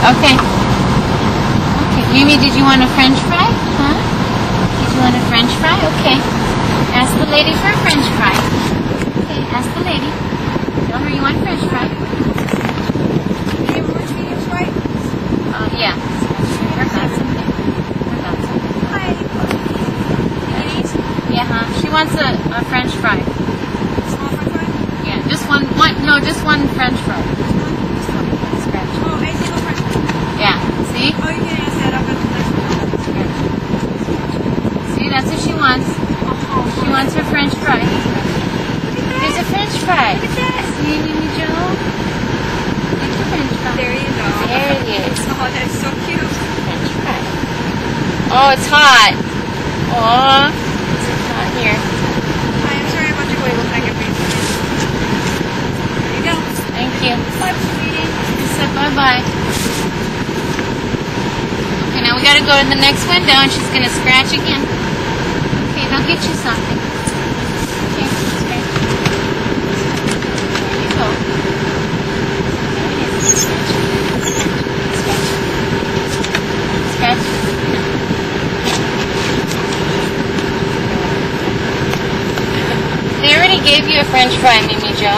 Okay. Okay. Mimi, did you want a French fry? Huh? Did you want a French fry? Okay. Ask the lady for a French fry. Okay, ask the lady. Tell her you want a French fry. Any more cheese, right? Yeah. We're got some there. We're got some. Hi. Pekinese? Yeah, huh? She wants a French fry. Small french fry? Yeah, just one, just one French fry. Just one. Scratch. Oh, a single french fry. Yeah, see? Oh, you can set up at the next one. Scratch. See, that's what she wants. She wants her French fry. Look at that. There's a French fry. Look at that. See, MimiJo? There's a French fry. There you go. There it is. Oh, that's so cute. French fry. Oh, it's hot. Oh, it's hot here. Hi, I'm sorry about your wiggle packet, please. There you go. Thank you. Bye, sweetie. She said bye-bye. Okay, now we gotta go to the next window and she's gonna scratch again. Okay, they'll get you something. Okay, scratch. There you go. There it is. Scratch. Scratch. Scratch. They already gave you a French fry, MimiJo.